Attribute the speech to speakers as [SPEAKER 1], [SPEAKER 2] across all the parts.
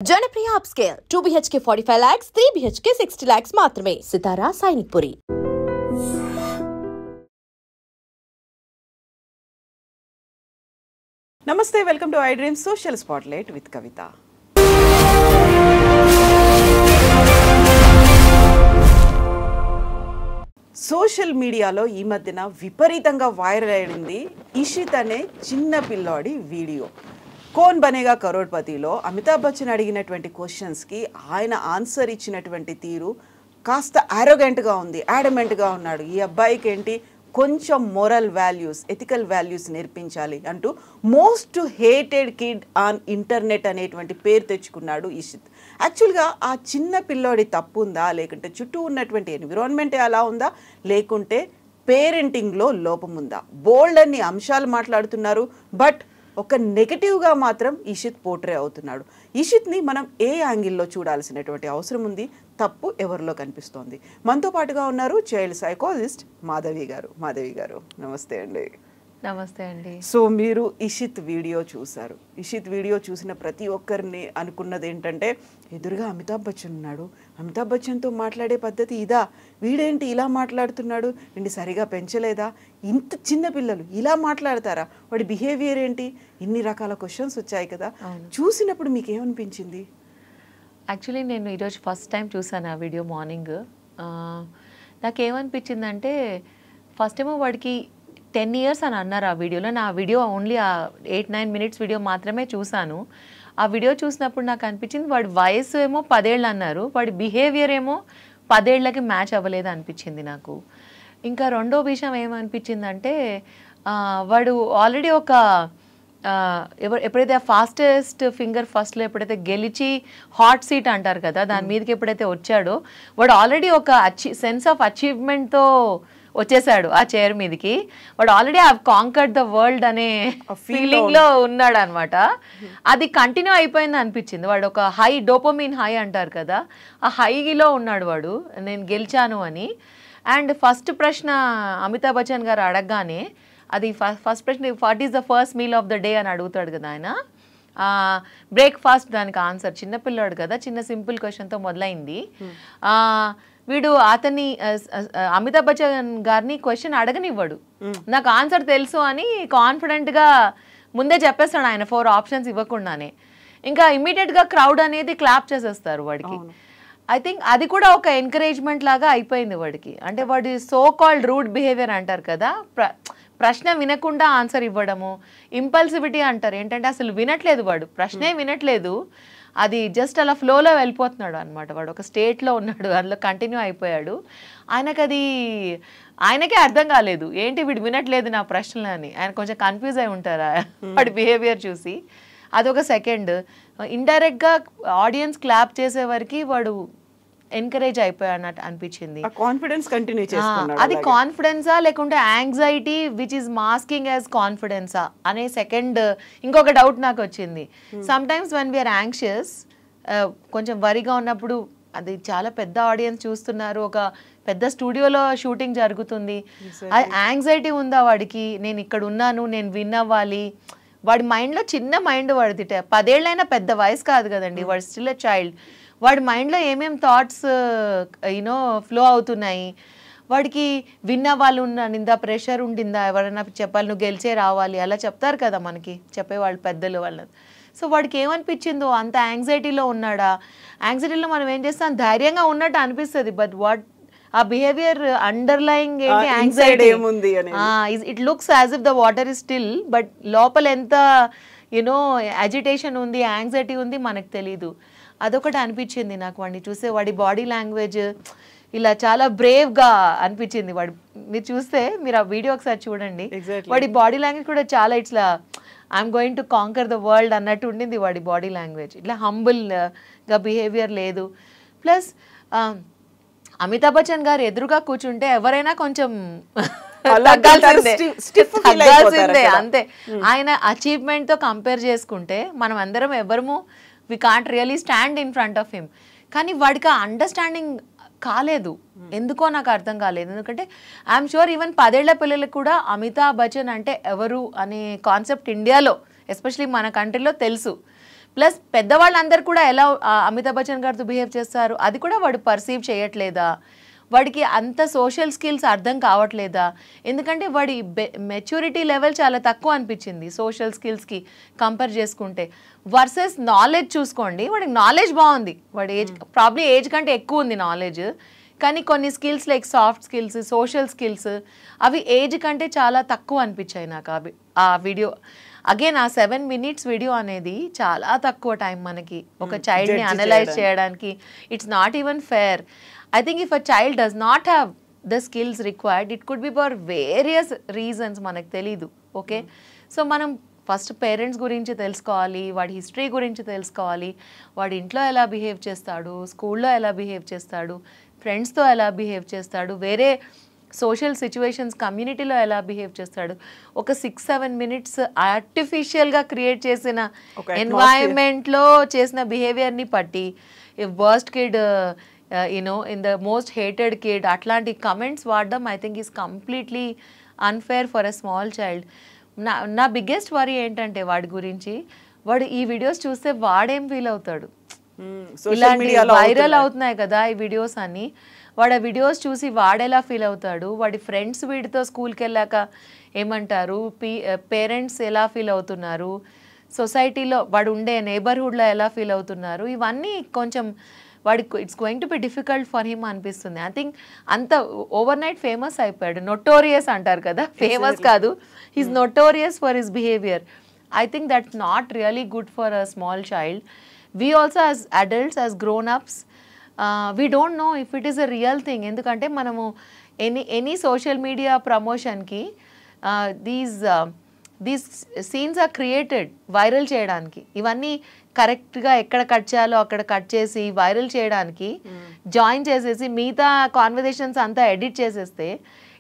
[SPEAKER 1] Janapriya upscale 2 BHK 45 lakhs, 3 BHK 60 lakhs మాత్రమే. సితారా సైనిక్పురి.
[SPEAKER 2] నమస్తే, welcome to I dream social spotlight with Kavitha. Social మీడియాలో ఈ మధ్యన విపరీతంగా వైరల్ అయింది ఇషిత్ అనే చిన్న పిల్లాడి వీడియో. కౌన్ బనేగా కరోడ్పతిలో అమితాబ్ బచ్చన్ అడిగినటువంటి క్వశ్చన్స్కి ఆయన ఆన్సర్ ఇచ్చినటువంటి తీరు కాస్త ఆరోగెంట్గా ఉంది, యాడమెంట్గా ఉన్నాడు. ఈ అబ్బాయికి ఏంటి కొంచెం మోరల్ వాల్యూస్, ఎథికల్ వాల్యూస్ నేర్పించాలి అంటూ most hated kid on internet అనేటువంటి పేరు తెచ్చుకున్నాడు ఇషిత్. యాక్చువల్గా ఆ చిన్న పిల్లోడి తప్పు ఉందా, లేకుంటే చుట్టూ ఉన్నటువంటి ఎన్విరాన్మెంటే అలా ఉందా, లేకుంటే పేరెంటింగ్లో లోపం ఉందా? బోల్డ్ అన్ని అంశాలు మాట్లాడుతున్నారు, బట్ ఒక నెగటివ్గా మాత్రం ఇషిత్ పోర్ట్రే అవుతున్నాడు. ఇషిత్ని మనం ఏ యాంగిల్లో చూడాల్సినటువంటి అవసరం ఉంది, తప్పు ఎవరిలో కనిపిస్తోంది? మనతో పాటుగా ఉన్నారు చైల్డ్ సైకాలజిస్ట్ మాధవి గారు. మాధవి గారు నమస్తే అండి.
[SPEAKER 3] నమస్తే అండి.
[SPEAKER 2] సో మీరు ఇషిత్ వీడియో చూశారు. ఇషిత్ వీడియో చూసిన ప్రతి ఒక్కరిని అనుకున్నది ఏంటంటే, ఎదురుగా అమితాబ్ బచ్చన్ ఉన్నాడు, అమితాబ్ బచ్చన్తో మాట్లాడే పద్ధతి ఇదా, వీడేంటి ఇలా మాట్లాడుతున్నాడు, వీడిని సరిగా పెంచలేదా, ఇంత చిన్న పిల్లలు ఇలా మాట్లాడతారా, వాడి బిహేవియర్ ఏంటి, ఇన్ని రకాల క్వశ్చన్స్ వచ్చాయి కదా. చూసినప్పుడు మీకు ఏమనిపించింది?
[SPEAKER 3] యాక్చువల్లీ నేను ఈరోజు ఫస్ట్ టైం చూసాను ఆ వీడియో మార్నింగ్. నాకేమనిపించిందంటే, ఫస్ట్ ఏమో వాడికి 10 years అని అన్నారు ఆ వీడియోలో. నా వీడియో ఓన్లీ ఆ 8-9 minutes వీడియో మాత్రమే చూశాను. ఆ వీడియో చూసినప్పుడు నాకు అనిపించింది వాడి వయసు ఏమో 10 ఏళ్ళు అన్నారు, వాడి బిహేవియర్ ఏమో 10 ఏళ్ళకి మ్యాచ్ అవ్వలేదు అనిపించింది నాకు. ఇంకా రెండో విషయం ఏమనిపించిందంటే, వాడు ఆల్రెడీ ఒక ఎప్పుడైతే ఫాస్టెస్ట్ ఫింగర్ ఫస్ట్లో ఎప్పుడైతే గెలిచి హాట్ సీట్ అంటారు కదా, దాని మీదకి ఎప్పుడైతే వచ్చాడో వాడు ఆల్రెడీ ఒక సెన్స్ ఆఫ్ అచీవ్మెంట్తో వచ్చేసాడు ఆ చైర్ మీదకి. వాడు already have conquered the world అనే ఫీలింగ్లో ఉన్నాడు అనమాట. అది కంటిన్యూ అయిపోయింది అనిపించింది. వాడు ఒక హై, డోపమిన్ హై అంటారు కదా, ఆ హైలో ఉన్నాడు వాడు, నేను గెలిచాను అని. అండ్ ఫస్ట్ ప్రశ్న అమితాబ్ బచ్చన్ గారు అడగగానే, అది ఫస్ట్ ప్రశ్న what is the first meal of the day అని అడుగుతాడు కదా ఆయన. బ్రేక్ఫాస్ట్ దానికి ఆన్సర్. చిన్నపిల్లాడు కదా, చిన్న సింపుల్ క్వశ్చన్తో మొదలైంది. వీడు అతన్ని అమితాబ్ బచ్చన్ గారిని క్వశ్చన్ అడగనివ్వడు, నాకు ఆన్సర్ తెలుసు అని కాన్ఫిడెంట్గా ముందే చెప్పేస్తాడు ఆయన 4 options ఇవ్వకుండానే. ఇంకా ఇమ్మీడియట్గా క్రౌడ్ అనేది క్లాప్ చేసేస్తారు వాడికి. ఐ థింక్ అది కూడా ఒక ఎంకరేజ్మెంట్ లాగా అయిపోయింది వాడికి. అంటే వాడి సో కాల్డ్ రూడ్ బిహేవియర్ అంటారు కదా, ప్రశ్న వినకుండా ఆన్సర్ ఇవ్వడము, ఇంపల్సివిటీ అంటారు. ఏంటంటే అసలు వినట్లేదు వాడు, ప్రశ్నే వినట్లేదు, అది జస్ట్ అలా ఫ్లోలో వెళ్ళిపోతున్నాడు అనమాట. వాడు ఒక స్టేట్లో ఉన్నాడు, అందులో కంటిన్యూ అయిపోయాడు. ఆయనకే అర్థం కాలేదు ఏంటి వీడు వినట్లేదు నా ప్రశ్నలు అని. ఆయన కొంచెం కన్ఫ్యూజ్ అయి ఉంటారా వాడి బిహేవియర్ చూసి. అదొక సెకండ్. ఇండైరెక్ట్గా ఆడియన్స్ క్లాప్ చేసే వరకు వాడు ఎంకరేజ్ అయిపోయాడన్నట్టు అనిపించింది. అది కాన్ఫిడెన్సా లేకుంటే anxiety which is masking as కాన్ఫిడెన్సా అనే సెకండ్ ఇంకొక డౌట్ నాకు వచ్చింది. Sometimes when we're anxious, కొంచెం వరిగా ఉన్నప్పుడు, అది చాలా పెద్ద ఆడియన్స్ చూస్తున్నారు, ఒక పెద్ద స్టూడియోలో షూటింగ్ జరుగుతుంది, అది యాంగ్జైటీ ఉందా వాడికి, నేను ఇక్కడ ఉన్నాను, నేను విన్ అవ్వాలి. వాడి మైండ్లో చిన్న మైండ్ వాడిది, 10 ఏళ్ళైనా పెద్ద వయసు కాదు కదండి, వాడు స్టిల్ ఎ చైల్డ్. వాడి మైండ్లో ఏమేం థాట్స్ ఫ్లో అవుతున్నాయి, వాడికి విన్న వాళ్ళు నిందా, ప్రెషర్ ఉండిందా, ఎవరైనా చెప్పాలి నువ్వు గెలిచే రావాలి అలా చెప్తారు కదా మనకి చెప్పేవాళ్ళు పెద్దలు వాళ్ళు. సో వాడికి ఏమనిపించిందో, అంత యాంగ్జైటీలో ఉన్నాడా? యాంగ్జైటీలో మనం ఏం చేస్తాం, ధైర్యంగా ఉన్నట్టు అనిపిస్తుంది, బట్ వాట్ ఆ బిహేవియర్ అండర్లయింగ్ ఏంటి, anxiety. It looks as if the water is still, but లోపల ఎంత అజిటేషన్ ఉంది, యాంగ్జైటీ ఉంది మనకు తెలీదు. అదొకటి అనిపించింది నాకు వాడిని చూస్తే. వాడి బాడీ లాంగ్వేజ్ ఇలా చాలా బ్రేవ్గా అనిపించింది. వాడు మీరు చూస్తే, మీరు ఆ వీడియో ఒకసారి చూడండి, వాడి బాడీ లాంగ్వేజ్ కూడా చాలా ఇట్లా I'm going to conquer the world అన్నట్టు ఉండింది వాడి బాడీ లాంగ్వేజ్. ఇట్లా హంబుల్గా బిహేవియర్ లేదు. ప్లస్ అమితాబ్ బచ్చన్ గారు ఎదురుగా కూర్చుంటే ఎవరైనా కొంచెం తగ్గాల్సిందే అంతే. ఆయన అచీవ్మెంట్తో కంపేర్ చేసుకుంటే మనం అందరం ఎవరము we can't really stand in front of him. కానీ వాడికి ఆ అండర్స్టాండింగ్ కాలేదు, ఎందుకో నాకు అర్థం కాలేదు. ఎందుకంటే ఐఎమ్ షూర్ ఈవెన్ 10 ఏళ్ల పిల్లలకు కూడా అమితాబ్ బచ్చన్ అంటే ఎవరు అనే కాన్సెప్ట్ ఇండియాలో, ఎస్పెషలీ మన కంట్రీలో తెలుసు. ప్లస్ పెద్దవాళ్ళందరూ కూడా ఎలా అమితాబ్ బచ్చన్ గారితో బిహేవ్ చేస్తారు అది కూడా వాడు పర్సీవ్ చేయట్లేదా, వాడికి అంత సోషల్ స్కిల్స్ అర్థం కావట్లేదా, ఎందుకంటే వాడి మెచ్యూరిటీ లెవెల్ చాలా తక్కువ అనిపించింది సోషల్ స్కిల్స్కి కంపేర్ చేసుకుంటే. వర్సెస్ నాలెడ్జ్ చూసుకోండి, వాడికి నాలెడ్జ్ బాగుంది, వాడి ఏజ్ ప్రాబ్లీ ఏజ్ కంటే ఎక్కువ ఉంది నాలెడ్జ్, కానీ కొన్ని skills like soft skills, social skills అవి ఏజ్ కంటే చాలా తక్కువ అనిపించాయి నాకు ఆ వీడియో. అగైన్ ఆ 7 minutes వీడియో అనేది చాలా తక్కువ టైం మనకి ఒక చైల్డ్ని అనలైజ్ చేయడానికి. It's not even fair. I think if a child does not have the skills required, it could be for various reasons మనకు తెలీదు. ఓకే, సో మనం ఫస్ట్ పేరెంట్స్ గురించి తెలుసుకోవాలి, వాడి హిస్టరీ గురించి తెలుసుకోవాలి, వాడి ఇంట్లో ఎలా బిహేవ్ చేస్తాడు, స్కూల్లో ఎలా బిహేవ్ చేస్తాడు, ఫ్రెండ్స్తో ఎలా బిహేవ్ చేస్తాడు, వేరే సోషల్ సిచ్యువేషన్స్ కమ్యూనిటీలో ఎలా బిహేవ్ చేస్తాడు. ఒక 6-7 minutes ఆర్టిఫిషియల్గా క్రియేట్ చేసిన ఎన్వైరన్మెంట్లో చేసిన బిహేవియర్ని పట్టి worst kid in the most hated kid అట్లాంటి కమెంట్స్ వాడడం I think is completely unfair for a small child. నా బిగ్గెస్ట్ వరీ ఏంటంటే వాడి గురించి, వాడు ఈ వీడియోస్ చూస్తే వాడేం ఫీల్ అవుతాడు, ఇలాంటి వైరల్ అవుతున్నాయి కదా ఈ వీడియోస్ అని, వాడు ఆ వీడియోస్ చూసి వాడెలా ఫీల్ అవుతాడు, వాడి ఫ్రెండ్స్ వీడితో స్కూల్కి వెళ్ళాక ఏమంటారు, పేరెంట్స్ ఎలా ఫీల్ అవుతున్నారు, సొసైటీలో వాడు ఉండే నేబర్హుడ్లో ఎలా ఫీల్ అవుతున్నారు, ఇవన్నీ కొంచెం వాడికి it's going to be difficult for him అనిపిస్తుంది. ఐ థింక్ అంత ఓవర్ నైట్ ఫేమస్ అయిపోయాడు, నొటోరియస్ అంటారు కదా, ఫేమస్ కాదు, he's notorious for his behaviour. I think that's not really good for a small child. We also as adults, as grown ups, we don't know if it is a real thing. ఎందుకంటే మనము any social media ప్రమోషన్కి these scenes are created viral చేయడానికి. ఇవన్నీ కరెక్ట్గా ఎక్కడ cut చేయాలో అక్కడ cut చేసి వైరల్ చేయడానికి జాయిన్ చేసేసి మిగతా కాన్వర్జేషన్స్ అంతా ఎడిట్ చేసేస్తే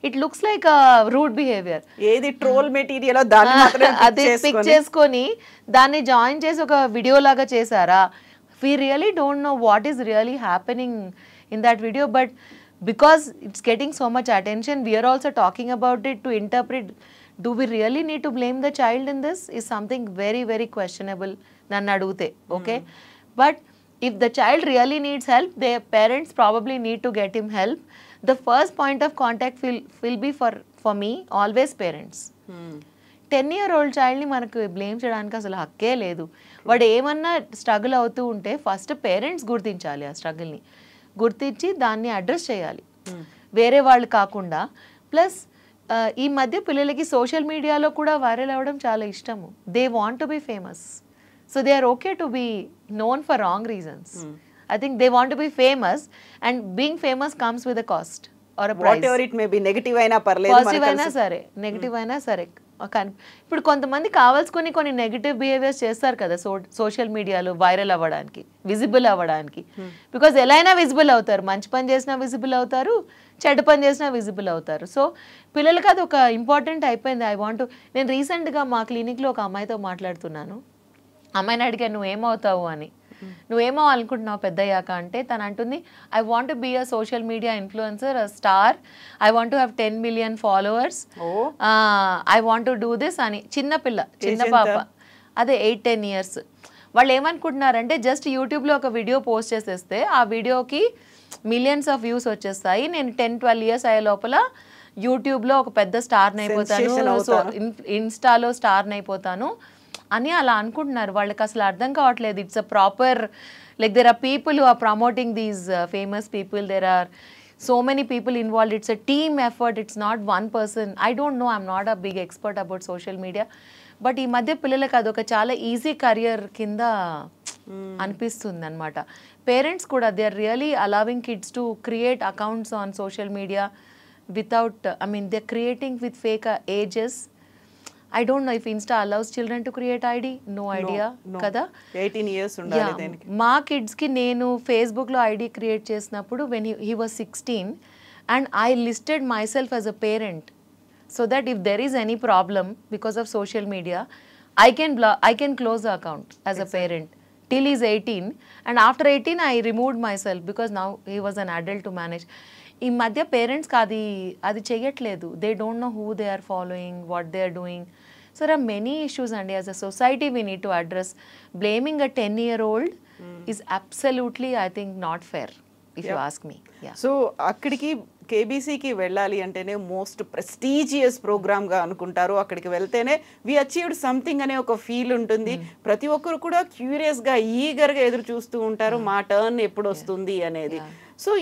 [SPEAKER 3] it looks like rude behaviour.
[SPEAKER 2] ఏది ట్రోల్ మెటీరియల్
[SPEAKER 3] అది పిక్ చేసుకొని దాన్ని జాయిన్ చేసి ఒక వీడియో లాగా చేశారా. we really don't know what is really happening in that video, but because it's getting so much attention, we are also talking about it to interpret. Do we really need to blame the child in this? Is something very, very questionable. Nannu adugute, okay? But if the child really needs help, their parents probably need to get him help. The first point of contact will be for me always parents. 10-year-old చైల్డ్ని మనకు blame చేయడానికి అసలు హక్కే లేదు. వాడు ఏమన్నా struggle అవుతూ ఉంటే first parents గుర్తించాలి, ఆ స్ట్రగుల్ని గుర్తించి దాన్ని అడ్రస్ చేయాలి, వేరే వాళ్ళు కాకుండా. ప్లస్ ఈ మధ్య పిల్లలకి సోషల్ మీడియాలో కూడా వైరల్ అవ్వడం చాలా ఇష్టము. They want to be famous, so they are okay to be known for wrong reasons. I think they want to be famous, and being famous comes with a cost or a price.
[SPEAKER 2] Whatever it may be, negative అయినా పర్లేదు,
[SPEAKER 3] positive అయినా సరే, negative అయినా సరే. ఇప్పుడు కొంతమంది కావాల్సుకొని కొన్ని negative behaviours చేస్తారు కదా సోషల్ మీడియాలో వైరల్ అవ్వడానికి, విజిబుల్ అవ్వడానికి. బికాజ్ ఎలా అయినా విజిబుల్ అవుతారు, మంచి పని చేసినా విజిబుల్ అవుతారు, చెడ్డ పని చేసినా విజిబుల్ అవుతారు. సో పిల్లలకి అది ఒక ఇంపార్టెంట్ అయిపోయింది. నేను రీసెంట్గా మా క్లినిక్లో ఒక అమ్మాయితో మాట్లాడుతున్నాను. అమ్మాయిని అడిగాను నువ్వేమవుతావు అని, నువ్వేమో అనుకుంటున్నావు పెద్దయ్యాక అంటే, తను అంటుంది I want be a social media influencer, a star, I want have 10 million followers, I want do this అని. చిన్న పాప, అదే 8-10 years. వాళ్ళు ఏమనుకుంటున్నారంటే జస్ట్ యూట్యూబ్లో ఒక వీడియో పోస్ట్ చేసేస్తే ఆ వీడియోకి మిలియన్స్ ఆఫ్ వ్యూస్ వచ్చేస్తాయి, నేను 10-12 years అయ్యే లోపల యూట్యూబ్లో ఒక పెద్ద స్టార్ని అయిపోతాను, సో ఇన్స్టాలో స్టార్ని అయిపోతాను అని అలా అనుకుంటున్నారు. వాళ్ళకి అసలు అర్థం కావట్లేదు. It's a proper, like there are people who are promoting these famous people, there are so many people involved, it's a team effort, it's not one person. I don't know, I'm not a big expert about social media, but ఈ మధ్య పిల్లలకి అదొక చాలా easy career కింద అనిపిస్తుంది అనమాట. Parents కూడా they are really allowing kids to create accounts on social media without, I mean, they're creating with fake ages. I don't know if Insta allows children to create ID. No idea. Kada
[SPEAKER 2] 18 years ఉండాలి దేనికి.
[SPEAKER 3] మా kids కి నేను Facebook లో ID create చేసినప్పుడు when he was 16 and I listed myself as a parent so that if there is any problem because of social media, I can close the account as a parent till he's 18, and after 18 I removed myself because now he was an adult to manage. ఈ మధ్య పేరెంట్స్కి అది చెయ్యట్లేదు. They don't know who they are following, what they are doing. So there are many issues, and as a society we need to address. Blaming a 10-year-old is absolutely, I think, not fair, if you ask me. Yeah.
[SPEAKER 2] So అక్కడికి కేబీసీకి వెళ్ళాలి అంటేనే most prestigious ప్రోగ్రామ్గా అనుకుంటారు. అక్కడికి వెళ్తేనే వి achieved something అనే ఒక feel ఉంటుంది. ప్రతి ఒక్కరు కూడా క్యూరియస్గా ఈగర్గా ఎదురు చూస్తూ ఉంటారు మా టర్న్ ఎప్పుడు వస్తుంది అనేది. సో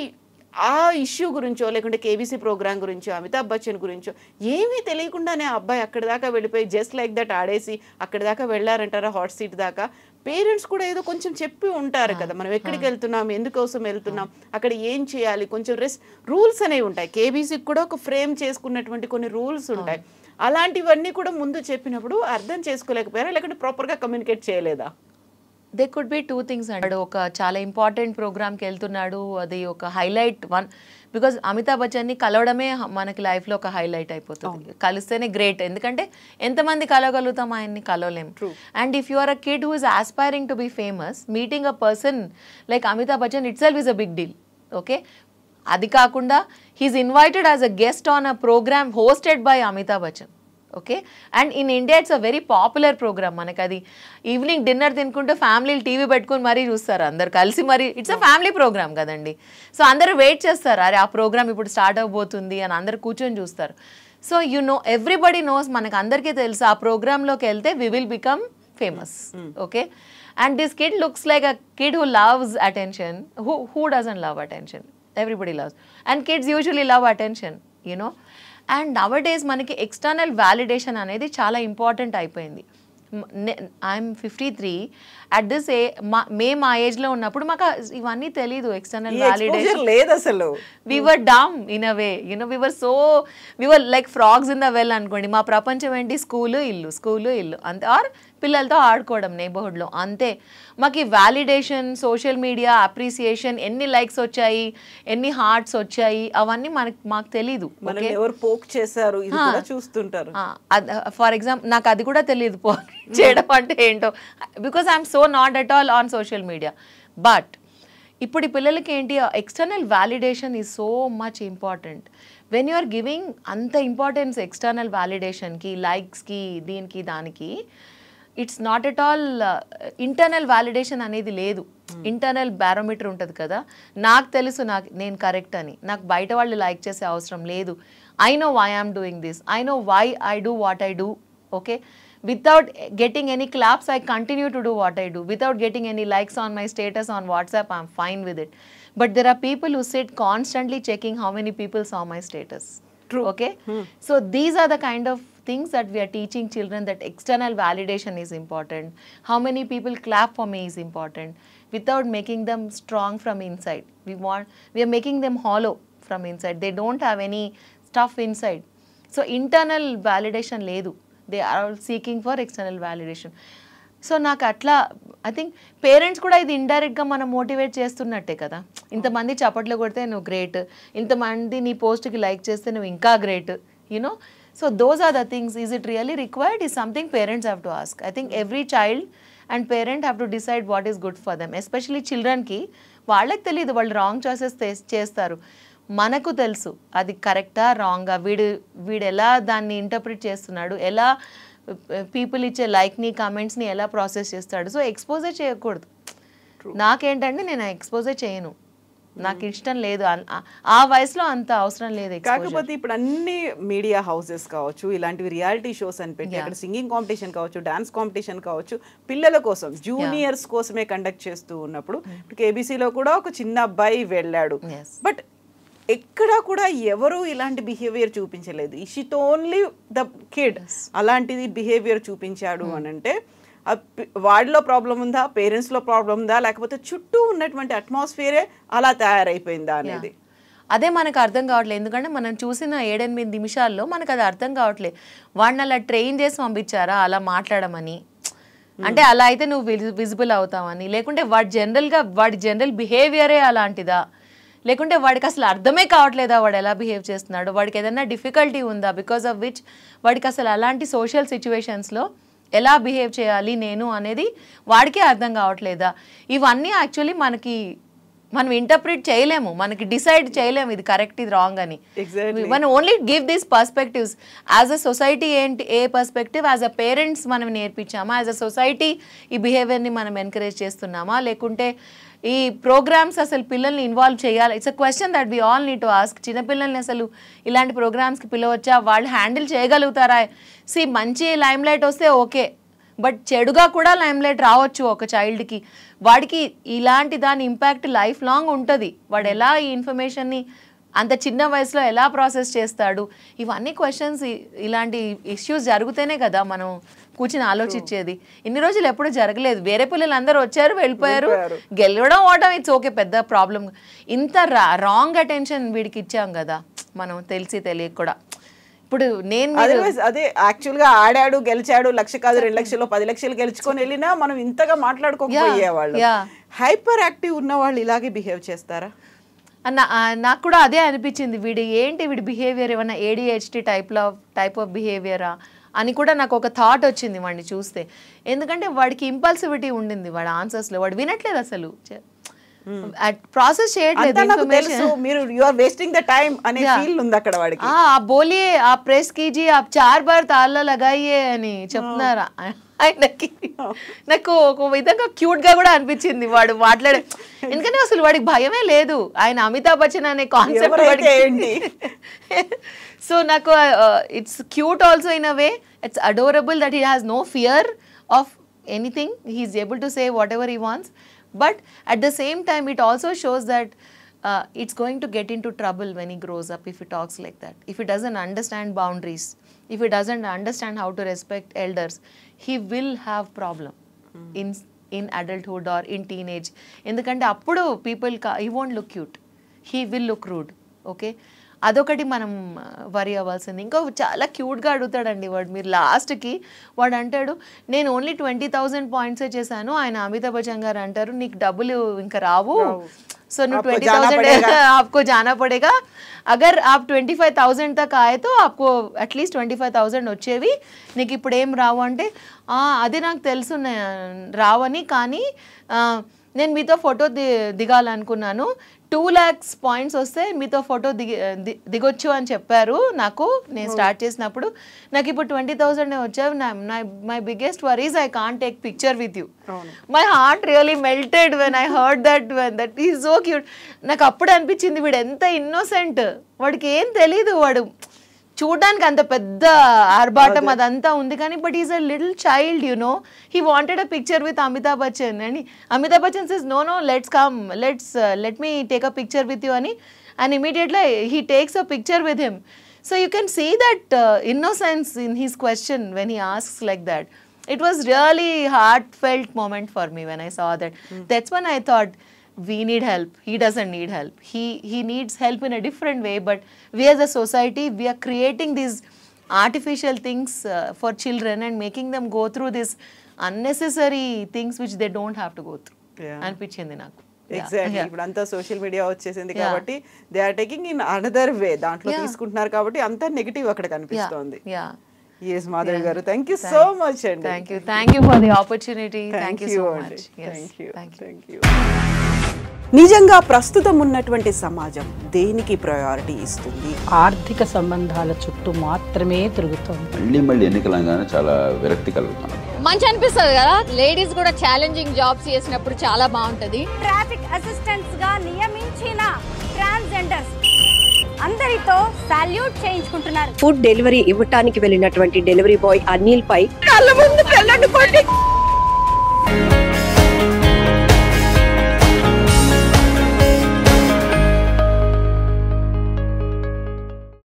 [SPEAKER 2] ఆ ఇష్యూ గురించో లేకుంటే కేబీసీ ప్రోగ్రామ్ గురించో అమితాబ్ బచ్చన్ గురించో ఏమీ తెలియకుండానే ఆ అబ్బాయి అక్కడి దాకా వెళ్ళిపోయి జస్ట్ లైక్ దట్ ఆడేసి అక్కడి దాకా వెళ్ళారంటారా హాట్ సీట్ దాకా. పేరెంట్స్ కూడా ఏదో కొంచెం చెప్పి ఉంటారు కదా, మనం ఎక్కడికి వెళ్తున్నాం, ఎందుకోసం వెళ్తున్నాం, అక్కడ ఏం చేయాలి, కొంచెం రూల్స్ అనేవి ఉంటాయి. కేబీసీకి కూడా ఒక ఫ్రేమ్ చేసుకున్నటువంటి కొన్ని రూల్స్ ఉంటాయి. అలాంటివన్నీ కూడా ముందు చెప్పినప్పుడు అర్థం చేసుకోలేకపోయారా, లేకుంటే ప్రాపర్గా కమ్యూనికేట్ చేయలేదా?
[SPEAKER 3] దే కుడ్ బి 2 things అండి. ఒక చాలా ఇంపార్టెంట్ ప్రోగ్రామ్కి వెళ్తున్నాడు, అది ఒక హైలైట్ వన్. బికాజ్ అమితాబ్ బచ్చన్ని కలవడమే మనకి లైఫ్లో ఒక హైలైట్ అయిపోతుంది. కలిస్తేనే గ్రేట్, ఎందుకంటే ఎంతమంది కలవగలుగుతాం, ఆయన్ని కలవలేము. And if you are a kid who is aspiring to be famous, meeting a person like Amitabh Bachchan itself is a big deal. Okay, అది కాకుండా he's invited as a guest on a programme hosted by Amitabh Bachchan. Okay, and in India it's a very popular programme. మనకి అది evening dinner తినుకుంటూ ఫ్యామిలీలు TV పెట్టుకుని మరీ చూస్తారు, అందరు కలిసి మరీ. ఇట్స్ అ ఫ్యామిలీ ప్రోగ్రామ్ కదండి. సో అందరూ వెయిట్ చేస్తారు, అరే ఆ ప్రోగ్రామ్ ఇప్పుడు స్టార్ట్ అవబోతుంది అని అందరు కూర్చొని చూస్తారు. So you know, everybody knows, మనకు అందరికీ తెలుసు ఆ ప్రోగ్రాంలోకి వెళ్తే we will become famous. Okay, and this kid looks like a kid who loves attention. Who doesn't love attention? Everybody loves, and kids usually love attention, you know. And nowadays మనకి external validation అనేది చాలా important అయిపోయింది. I'm 53. At this మేము ఆ ఏజ్లో ఉన్నప్పుడు మాకు ఇవన్నీ తెలీదు. ఎక్స్టర్నల్ వ్యాలిడేషన్
[SPEAKER 2] లేదు అసలు.
[SPEAKER 3] we were dumb in a way, you know. we were like frogs in the well అనుకోండి. మా ప్రపంచం ఏంటి? స్కూలు ఇల్లు అంతే, ఆర్ పిల్లలతో ఆడుకోవడం నైబర్హుడ్లో, అంతే. మాకు ఈ వ్యాలిడేషన్, సోషల్ మీడియా అప్రిసియేషన్, ఎన్ని లైక్స్ వచ్చాయి, ఎన్ని హార్ట్స్ వచ్చాయి, అవన్నీ మాకు తెలీదు.
[SPEAKER 2] ఎవరు పోక్ చేశారు చూస్తుంటారు.
[SPEAKER 3] ఫర్ ఎగ్జాంపుల్ నాకు అది కూడా తెలియదు పోక్ చేయడం అంటే ఏంటో, because I'm so not at all on social media. But ఇప్పుడు ఈ పిల్లలకి ఏంటి, external validation is so much important. When you are giving అంత ఇంపార్టెన్స్ ఎక్స్టర్నల్ వ్యాలిడేషన్కి, లైక్స్కి, దీనికి దానికి, it's not at all. Internal validation అనేది లేదు. ఇంటర్నల్ బ్యారోమీటర్ ఉంటుంది కదా, నాకు తెలుసు నేను కరెక్ట్ అని, నాకు బయట వాళ్ళు లైక్ చేసే అవసరం లేదు. I know why I'm doing this, I know why I do what I do. Okay, without getting any claps, I continue to do what I do. Without getting any likes on my status on WhatsApp, I'm fine with it. But there are people who sit constantly checking how many people saw my status.
[SPEAKER 2] True.
[SPEAKER 3] Okay, so these are the kind of things that we are teaching children, that external validation is important, how many people clap for me is important, without making them strong from inside. We are making them hollow from inside. They don't have any stuff inside. So internal validation ledu, they are all seeking for external validation. So నాకు అట్లా I think parents కూడా ఇది ఇండైరెక్ట్గా మనం motivate చేస్తున్నట్టే కదా. ఇంతమంది చప్పట్లు కొడితే నువ్వు గ్రేట్, ఇంతమంది నీ పోస్ట్కి లైక్ చేస్తే నువ్వు ఇంకా great, you know. So those are the things. Is it really required? Is something parents have to ask. I think every child and parent have to decide what is good for them. Especially చిల్డ్రన్కి వాళ్ళకి తెలియదు, వాళ్ళు wrong choices చేస్తారు. మనకు తెలుసు అది కరెక్టా రాంగా, వీడు ఎలా దాన్ని ఇంటర్ప్రిట్ చేస్తున్నాడు, ఎలా పీపుల్ ఇచ్చే లైక్ని, కమెంట్స్ని ఎలా ప్రాసెస్ చేస్తాడు. సో ఎక్స్పోజర్ చేయకూడదు. నాకేంటంటే నేను ఎక్స్పోజర్ చేయను, నాకు ఇష్టం లేదు. ఆ వయసులో అంత అవసరం లేదు.
[SPEAKER 2] కాకపోతే ఇప్పుడు అన్ని మీడియా హౌసెస్ కావచ్చు, ఇలాంటివి రియాలిటీ షోస్ అని పెట్టి అక్కడ సింగింగ్ కాంపిటీషన్ కావచ్చు, డాన్స్ కాంపిటీషన్ కావచ్చు, పిల్లల కోసం, జూనియర్స్ కోసమే కండక్ట్ చేస్తూ ఉన్నప్పుడు కేబీసీలో కూడా ఒక చిన్న అబ్బాయి వెళ్ళాడు. బట్ ఎక్కడా కూడా ఎవరు ఇలాంటి బిహేవియర్ చూపించలేదు. ఇట్ ఓన్లీ ద కిడ్ అలాంటిది బిహేవియర్ చూపించాడు అని అంటే వాడిలో ప్రాబ్లం ఉందా, పేరెంట్స్లో ప్రాబ్లం ఉందా, లేకపోతే చుట్టూ ఉన్నటువంటి అట్మాస్ఫియరే అలా తయారైపోయిందా అనేది
[SPEAKER 3] అదే మనకు అర్థం కావట్లేదు. ఎందుకంటే మనం చూసిన 7-8 నిమిషాల్లో మనకు అది అర్థం కావట్లేదు. వాడిని అలా ట్రైన్ చేసి పంపించారా అలా మాట్లాడమని, అంటే అలా అయితే నువ్వు విజిబుల్ అవుతావని, లేకుంటే వాడి జనరల్ బిహేవియరే అలాంటిదా, లేకుంటే వాడికి అసలు అర్థమే కావట్లేదా వాడు ఎలా బిహేవ్ చేస్తున్నాడు, వాడికి ఏదైనా డిఫికల్టీ ఉందా బికాస్ ఆఫ్ విచ్ వాడికి అసలు అలాంటి సోషల్ సిచ్యువేషన్స్లో ఎలా బిహేవ్ చేయాలి నేను అనేది వాడికే అర్థం కావట్లేదా. ఇవన్నీ యాక్చువల్లీ మనకి మనం ఇంటర్ప్రిట్ చేయలేము, మనకి డిసైడ్ చేయలేము ఇది కరెక్ట్ ఇది రాంగ్ అని. మనం only give these perspectives. As a society ఏంటి ఏ పర్స్పెక్టివ్, యాజ్ అ పేరెంట్స్ మనం నేర్పించామా, యాజ్ అ సొసైటీ ఈ బిహేవియర్ని మనం ఎంకరేజ్ చేస్తున్నామా, లేకుంటే ఈ ప్రోగ్రామ్స్ అసలు పిల్లల్ని ఇన్వాల్వ్ చేయాలి. It's a question that we all need to ask. చిన్నపిల్లల్ని అసలు ఇలాంటి ప్రోగ్రామ్స్కి పిలవచ్చా, వాళ్ళు హ్యాండిల్ చేయగలుగుతారా? మంచి లైమ్ లైట్ వస్తే ఓకే, బట్ చెడుగా కూడా లైమ్ లైట్ రావచ్చు ఒక చైల్డ్కి. వాడికి ఇలాంటి దాని ఇంపాక్ట్ లైఫ్ లాంగ్ ఉంటుంది. వాడు ఎలా ఈ ఇన్ఫర్మేషన్ని అంత చిన్న వయసులో ఎలా ప్రాసెస్ చేస్తాడు, ఇవన్నీ క్వశ్చన్స్. ఇలాంటి ఇష్యూస్ జరిగితేనే కదా మనం కూర్చుని ఆలోచించేది. ఇన్ని రోజులు ఎప్పుడు జరగలేదు. వేరే పిల్లలు అందరూ వచ్చారు వెళ్ళిపోయారు, గెలవడం ఓటం ఇట్స్ ఓకే, పెద్ద ప్రాబ్లం. ఇంత రాంగ్ అటెన్షన్ వీడికి ఇచ్చాం కదా మనం తెలిసి తెలియక కూడా. ఇప్పుడు నేను
[SPEAKER 2] అదే యాక్చువల్ గా ఆడాడు గెలిచాడు, 1,00,000 కాదు 2 లక్షలు 10 లక్షలు గెలుచుకొని వెళ్ళినా మనం ఇంతగా మాట్లాడుకోకపోయేవాళ్ళు. హైపర్ యాక్టివ్ ఉన్న వాళ్ళు ఇలాగే బిహేవ్ చేస్తారా?
[SPEAKER 3] నాకు కూడా అదే అనిపించింది. వీడి బిహేవియర్ ఏమన్నా ADHD టైప్ ఆఫ్ బిహేవియరా అని కూడా నాకు ఒక థాట్ వచ్చింది వాడిని చూస్తే. ఎందుకంటే వాడికి ఇంపల్సివిటీ ఉండింది వాడి ఆన్సర్స్లో. వాడు వినట్లేదు అసలు, ప్రాసెస్ చేయట్లేదు. బోలియే ఆ ప్రెస్ కీజీ ఆ 4 బార్ తాళ్ళ లగాయే అని చెప్తున్నారా ఆయనకి. నాకు ఒక విధంగా క్యూట్ గా కూడా అనిపించింది వాడు మాట్లాడే. ఎందుకంటే అసలు వాడికి భయమే లేదు. ఆయన అమితాబ్ బచ్చన్ అనే కాన్సెప్ట్ వాడికి. సో నాకు it's cute also in a way. It's adorable that he has no fear of anything. He is able to say whatever he wants. But at the same time, it also shows that it's going to get into trouble when he grows up if he talks like that. If he doesn't understand boundaries, if he doesn't understand how to respect elders, he will have problem in adulthood or in teenage. Endukante appudu people he won't look cute. He will look rude. Okay. అదొకటి మనం వరి అవ్వాల్సింది. ఇంకా చాలా క్యూట్గా అడుగుతాడండి వాడు. మీరు లాస్ట్కి వాడు అంటాడు, నేను ఓన్లీ 20,000 పాయింట్సే చేశాను. ఆయన అమితాబ్ బచ్చన్ గారు అంటారు, నీకు డబ్బులు ఇంకా రావు, సో నువ్వు 20,000 आपको जाना पड़ेगा. अगर आप 25,000 तक आए तो आपको एटलीस्ट 25,000 వచ్చేవి, నీకు ఇప్పుడు ఏం రావు అంటే, అది నాకు తెలుసు రావని, కానీ నేను మీతో ఫోటో దిగాలనుకున్నాను, 2 lakhs పాయింట్స్ వస్తే మీతో ఫోటో దిగొచ్చు అని చెప్పారు నాకు నేను స్టార్ట్ చేసినప్పుడు. నాకు ఇప్పుడు 20,000 వచ్చావు. My biggest worries I can't take picture with you. My heart really melted when I heard that is so cute. నాకు అప్పుడు అనిపించింది వీడు ఎంత ఇన్నోసెంట్, వాడికి ఏం తెలీదు. వాడు చూడడానికి అంత పెద్ద ఆర్భాటం అదంతా ఉంది కానీ, but is a little child, you know. He wanted a picture with Amitabh Bachchan అని. Amitabh Bachchan says no let's come, let me take a picture with you అని. And immediately he takes a picture with him. So you can see that innocence in his question when he asks like that. It was really heartfelt moment for me when I saw that. That's when I thought, we need help. He doesn't need help. He needs help in a different way. But we as a society, we are creating these artificial things for children and making them go through these unnecessary things which they don't have to go through. అనిపించింది నాకు.
[SPEAKER 2] Exactly. ఇప్పుడు అంతా social media వచ్చేసింది కాబట్టి they are taking in another way, దాంట్లో తీసుకుంటున్నారు కాబట్టి అంతా నెగటివ్ అక్కడ కనిపిస్తోంది. Yes, Madhavi garu, thank you so much andi.
[SPEAKER 3] Thank you for the opportunity. Thank you so much. Yes,
[SPEAKER 2] thank you. నిజంగా ప్రస్తుతం ఉన్నటువంటి సమాజం దేనికి ప్రయారిటీ ఇస్తుంది?
[SPEAKER 4] ఆర్థిక సంబంధాల చుట్టూ మాత్రమే తిరుగుతోంది.
[SPEAKER 5] మళ్ళీ ఎన్నికలంగానే చాలా విరక్తి కలుగుతున్నాం.
[SPEAKER 6] మంచి అనిపిస్తుంది కదా, లేడీస్ కూడా ఛాలెంజింగ్ జాబ్స్ చేసినప్పుడు చాలా బాగుంటది. ట్రాఫిక్ అసిస్టెంట్స్ గా నియమించిన ట్రాన్స్జెండర్స్ అందరితో సాల్యూట్ చేయించుకుంటున్నారు.
[SPEAKER 7] ఫుడ్ డెలివరీ ఇవ్వటానికి వెళ్ళినటువంటి డెలివరీ బాయ్ అనిల్ పై కళ్ళ ముందు